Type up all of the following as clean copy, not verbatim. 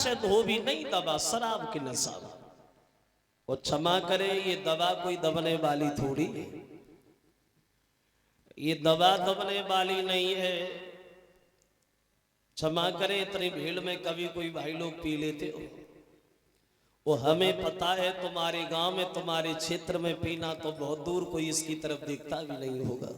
से धो भी नहीं दबा शराब की नशा। वो क्षमा करे, ये दवा कोई दबने वाली थोड़ी है, ये दवा दबने वाली नहीं है। क्षमा करे, इतनी भीड़ में कभी कोई भाई लोग पी लेते हो, वो हमें पता है तुम्हारे गांव में तुम्हारे क्षेत्र में पीना तो बहुत दूर कोई इसकी तरफ देखता भी नहीं होगा,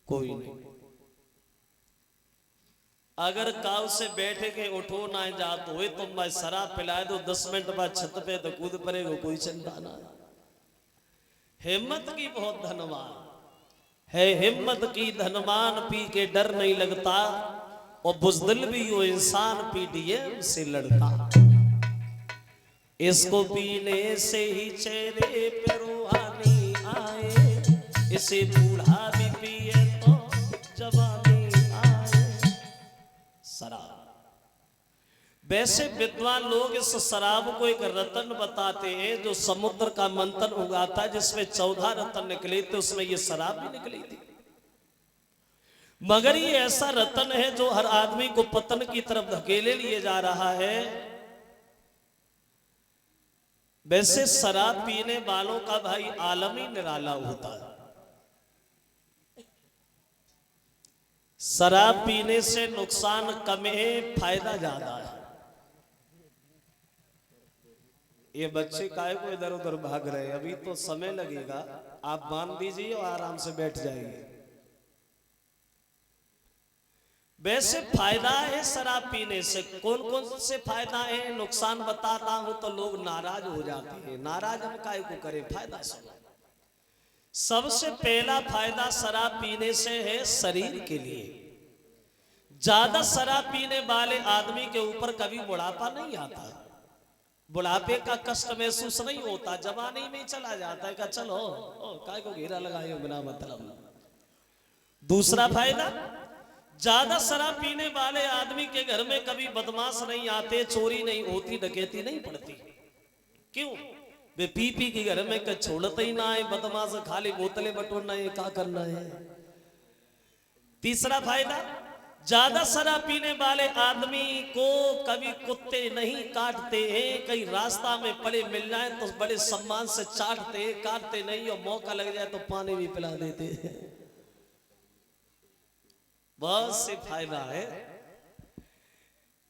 कोई नहीं। अगर काव से बैठे के उठो ना जात हो तो मैं शराब पिलाए दो 10 मिनट बाद छत पे तो कूद पड़ेगा, कोई चिंता ना। हिम्मत की बहुत धनवान है, हिम्मत की धनवान पी के डर नहीं लगता, और बुज़दिल भी वो इंसान पीडीएम से लड़ता। इसको पीने से ही चेहरे पे रूहानी आए, इसे बूढ़ा भी पिए तो जवानी आए। शराब। वैसे विद्वान लोग इस शराब को एक रत्न बताते हैं जो समुद्र का मंथन हुआ था, जिसमें 14 रत्न निकले थे, उसमें ये शराब भी निकली थी। मगर ये ऐसा रत्न है जो हर आदमी को पतन की तरफ धकेले लिए जा रहा है। वैसे शराब पीने वालों का भाई आलम ही निराला होता है। शराब पीने से नुकसान कम है, फायदा ज्यादा है। ये बच्चे काहे को इधर उधर भाग रहे हैं, अभी तो समय लगेगा, आप बांध दीजिए और आराम से बैठ जाइए। वैसे फायदा है शराब पीने से, कौन कौन से फायदा है नुकसान बताता हूं तो लोग नाराज हो जाते हैं। नाराज हम काहे को करें, फायदा सुनो। सबसे पहला फायदा शराब पीने से है शरीर के लिए। ज्यादा शराब पीने वाले आदमी के ऊपर कभी बुढ़ापा नहीं आता, बुढ़ापे का कष्ट महसूस नहीं होता, जवानी में चला जाता है। का चलो काय को घेरा लगाए बिना मतलब। दूसरा फायदा, ज्यादा शराब पीने वाले आदमी के घर में कभी बदमाश नहीं आते, चोरी नहीं होती, डकैती नहीं पड़ती। क्यों? वे पी पी के घर में छोड़ते ही ना है, बदमाश खाली बोतलें बटोरना है, क्या करना है। तीसरा फायदा, ज्यादा शराब पीने वाले आदमी को कभी कुत्ते नहीं काटते हैं, कहीं रास्ता में पड़े मिल जाए तो बड़े सम्मान से चाटते हैं, काटते नहीं, और मौका लग जाए तो पानी भी पिला देते हैं। बहुत से फायदा है।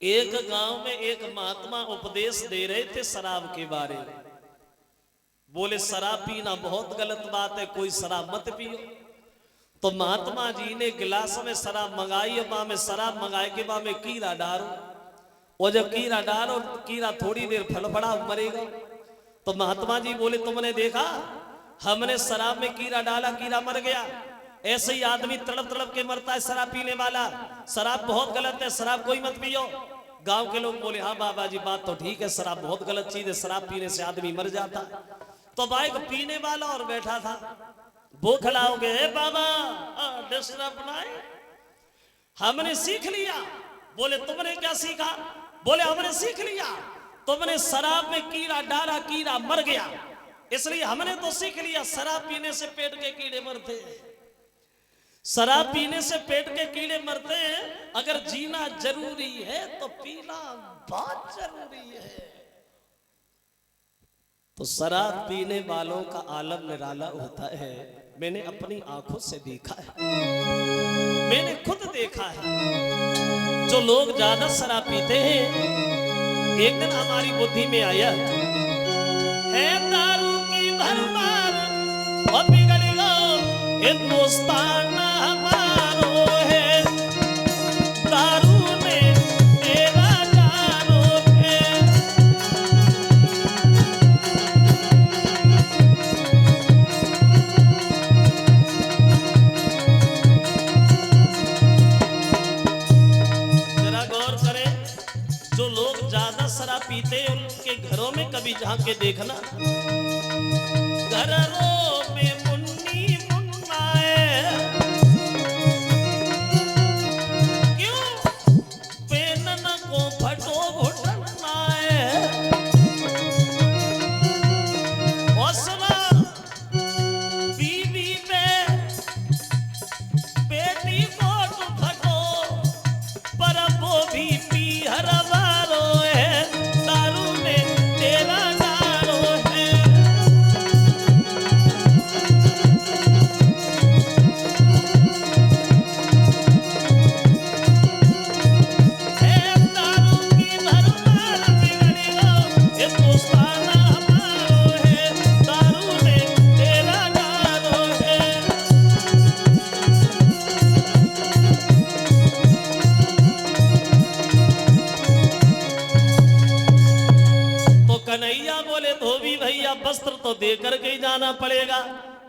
एक गांव में एक महात्मा उपदेश दे रहे थे शराब के बारे में। बोले शराब पीना बहुत गलत बात है, कोई शराब मत पियो। तो महात्मा जी ने गिलास में शराब मंगाई, मां में शराब मंगाए के मां में कीड़ा डालो, और जब कीड़ा डालो कीड़ा थोड़ी देर फड़फड़ा मरेगा। तो महात्मा जी बोले तुमने देखा, हमने शराब में कीड़ा डाला, कीड़ा मर गया। ऐसे ही आदमी तड़प तड़प के मरता है शराब पीने वाला। शराब बहुत गलत है, शराब कोई मत पियो। गांव के लोग बोले हाँ बाबा जी बात तो ठीक है, शराब बहुत गलत चीज है, शराब पीने से आदमी मर जाता। तो बाइक पीने वाला और बैठा था, वो खड़ा हो गए, बाबा डिस्टर्ब ना है, हमने सीख लिया। बोले तुमने क्या सीखा? बोले हमने सीख लिया, तुमने शराब में कीड़ा डाला, कीड़ा मर गया, इसलिए हमने तो सीख लिया शराब पीने से पेट के कीड़े मरते हैं। शराब पीने से पेट के कीड़े मरते हैं। अगर जीना जरूरी है तो पीना बहुत जरूरी है। तो शराब पीने वालों का आलम निराला होता है। मैंने अपनी आंखों से देखा है, मैंने खुद देखा है। जो लोग ज्यादा शराब पीते हैं, एक दिन हमारी बुद्धि में आया है दारू की भरमार और बिगड़ गो हिंदुस्तान हमारो है, दारू में तेरा जानो है। जरा गौर करें, जो लोग ज्यादा शराब पीते हैं उनके घरों में कभी झांक के देखना, घरों में मुन्नी मुन्ना है। क्यों? पेनन को फटो घुटना है। हौसला बीवी पे बेटी को फटो, पर वो भी वस्त्र तो दे करके ही जाना पड़ेगा।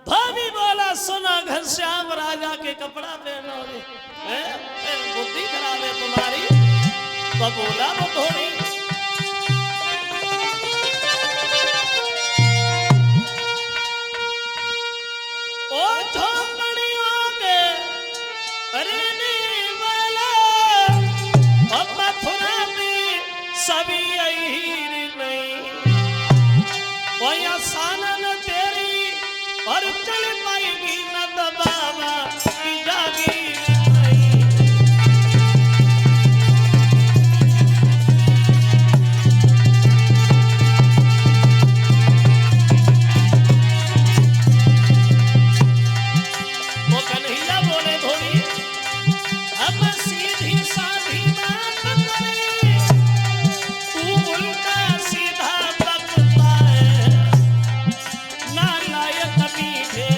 धोबी बोला सुना घनश्याम राजा के कपड़ा पहनोगे, बुद्धि खराब है तुम्हारी। तो बोला वो धोबी, ओ झोपड़ियों के रहने वाला, अब मथुरा में सभी अहीर नहीं, वो या सानन तेरी और चल पाएगी न दबावा की जागीर नहीं। वो कन्हैया बोले धोबी, अब सीधी साधी बात करे, तू उल्टा सीधा बकता है, नालायक मीठे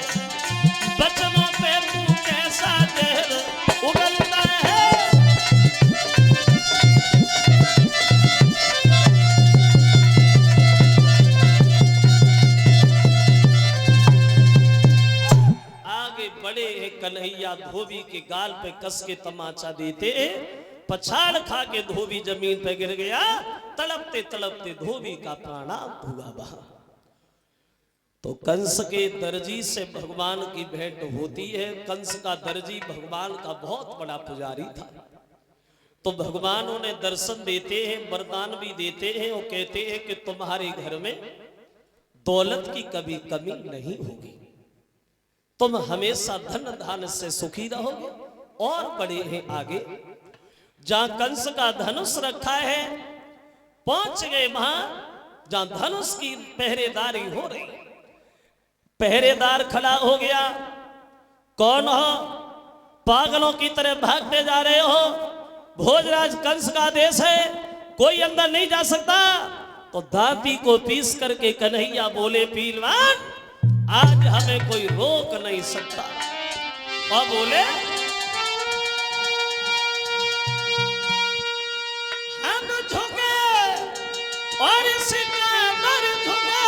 बचनों पे तू कैसा देर उगलता है। आगे बड़े हैं कन्हैया, धोबी के गाल पे कस के तमाचा देते, पछाड़ खा के धोबी जमीन पे गिर गया। तड़पते तड़पते धोबी का प्राणा धुआ बहा। तो कंस के दर्जी से भगवान की भेंट होती है। कंस का दर्जी भगवान का बहुत बड़ा पुजारी था। तो भगवान उन्हें दर्शन देते हैं, वरदान भी देते हैं। वो कहते हैं कि तुम्हारे घर में दौलत की कभी कमी नहीं होगी, तुम हमेशा धन धान से सुखी रहोगे। और बड़े हैं आगे, जहां कंस का धनुष रखा है पहुंच गए, वहां जहां धनुष की पहरेदारी हो रही, पहरेदार खड़ा हो गया। कौन हो? पागलों की तरह भागते जा रहे हो? भोजराज कंस का आदेश है, कोई अंदर नहीं जा सकता। तो दांती को पीस करके कन्हैया बोले, पीलवान आज हमें कोई रोक नहीं सकता। और बोले, हम झुके और सिकंदर झुके,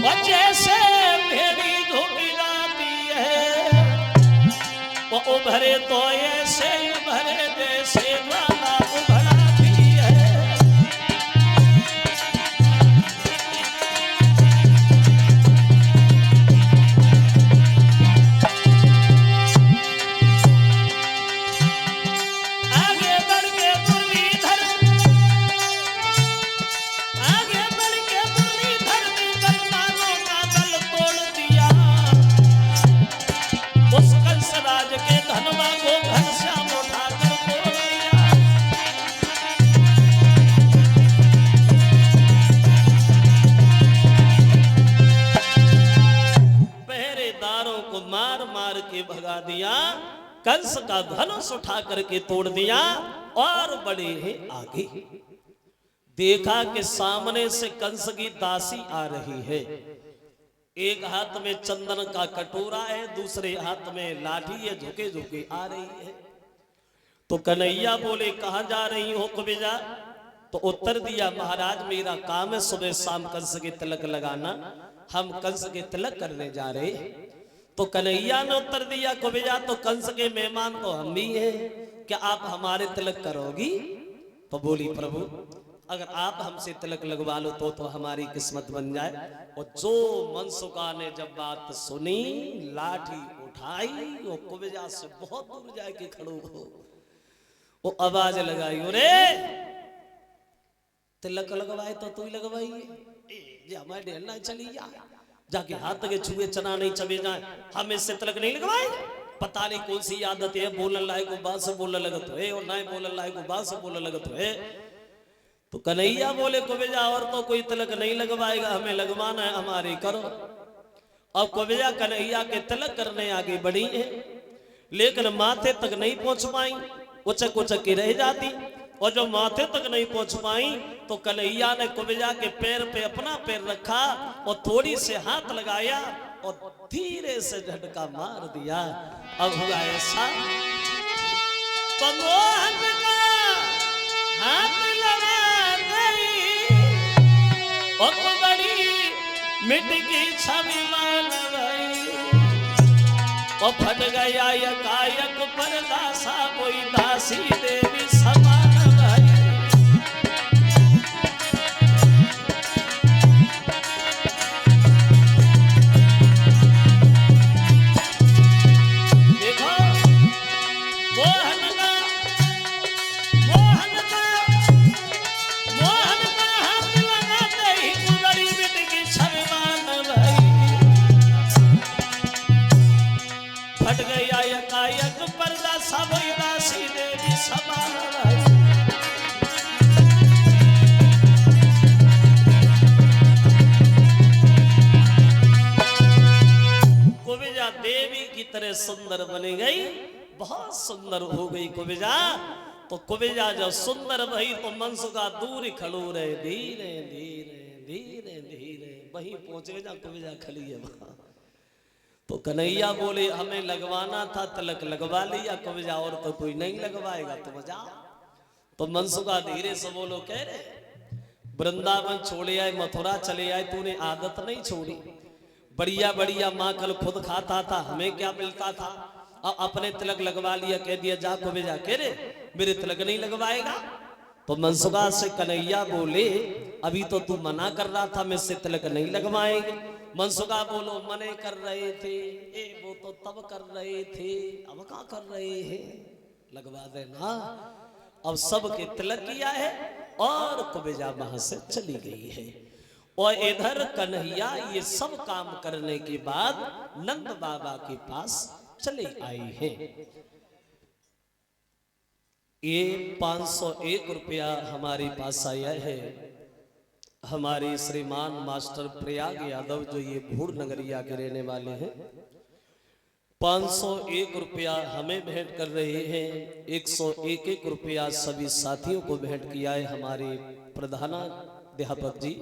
और जैसे भेड़ी झुकी जाती है, वो उभरे तो ऐसे उभरे जैसे ज्वाला उभराती है। भगा दिया, कंस का धनुष उठा करके तोड़ दिया। और बड़े हैं आगे, देखा कि सामने से कंस की दासी आ रही है। एक हाथ में चंदन का कटोरा है, दूसरे हाथ में लाठी है, झुके झुके आ रही है। तो कन्हैया बोले, कहां जा रही हो कुबेजा? तो उत्तर दिया, महाराज मेरा काम है सुबह शाम कंस के तिलक लगाना, हम कंस के तिलक करने जा रहे। तो कन्हैया ने उत्तर दिया, कुबेजा तो कंस के मेहमान तो हम भी हैं, क्या आप हमारे तिलक करोगी? तो बोली, प्रभु अगर आप हमसे तिलक लगवा लो तो हमारी किस्मत बन जाए। और जो मनसुखा ने जब बात सुनी, लाठी उठाई, वो कुबेजा से बहुत दूर जाके खड़ो हो, वो आवाज लगाई, अरे तिलक लगवाए तो तू ही लगवाइए, हमारे ढेर ना चली जाके हाथ के छुए चना नहीं चबे जाए, हम इससे तिलक नहीं लगवाए। पता नहीं कौन सी आदत है, बोलने लायक को बात से बोलने लगत है और ना बोलने लायक को बात से बोलने लगत है। तो कन्हैया बोले, कुबेजा और तो कोई तिलक नहीं लगवाएगा, हमें लगवाना है, हमारी करो। अब कुबेजा कन्हैया के तिलक करने आगे बढ़ी है, लेकिन माथे तक नहीं पहुंच पाई, उचक उचक के रह जाती। और जब माथे तक नहीं पहुंच पाई तो कन्हैया ने कुबेजा के पैर पे अपना पैर रखा और थोड़ी से हाथ लगाया और धीरे से झटका मार दिया। अब हुआ ऐसा, तो मोहन का हाथ लगा गई और बड़ी मिट की छवि मान भाई और फट गया यकायक पर्दा सा कोई दासी देवी समान भाई। देखो मोहन का हाथ लगाते ही कुंवरी मिट की छवि मान भाई। फट गया यकायक पर्दा सा कोई दासी देवी समान भाई। कुबेजा देवी की तरह सुंदर बनी गई, बहुत सुंदर हो गई कुबेजा। तो कुबेजा जब सुंदर भई तो मनसुखा दूर खड़ो रहे, धीरे धीरे धीरे धीरे वहीं पहुंचे जा कुबेजा खड़ी है वहां। तो कन्हैया बोले हमें लगवाना था, तिलक लगवा लिया कुबेजा, और तो कोई नहीं लगवाएगा तुम जाओ। तो मनसुखा धीरे से बोलो कह रहे वृंदावन छोड़े आए, मथुरा चले आए, तूने आदत नहीं छोड़ी। बढ़िया बढ़िया माखन खुद खाता था, हमें क्या मिलता था। अब अपने तिलक लगवा लिया, कह दिया जा कुबेजा कह रहे मेरे तिलक नहीं लगवाएगा। तो मनसुखा से कन्हैया बोले अभी तो तू मना कर रहा था मैं से तिलक नहीं लगवाएंगे। मनसुखा बोलो मने कर रहे थे, वो तो तब कर रहे थे, अब क्या कर रहे हैं, लगवा देना। अब सबके तिलक किया है और कुबेजा वहां से चली गई है। और इधर कन्हैया ये सब काम करने के बाद नंद बाबा के पास चले आए हैं। ये 501 रुपया हमारे पास आया है। हमारे श्रीमान मास्टर प्रयाग यादव जो ये भूड़ नगरिया के रहने वाले हैं, 501 रुपया हमें भेंट कर रहे हैं। 101 रुपया सभी साथियों को भेंट किया है हमारे प्रधानाध्यापक जी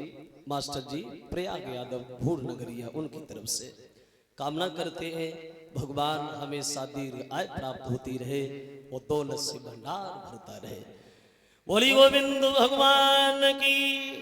मास्टर जी प्रयाग यादव भूड़ नगरिया, उनकी तरफ से कामना करते हैं भगवान हमेशा दीर्घ आय प्राप्त होती रहे और दौलत से भंडार भरता रहे। बोली गोविंद भगवान की।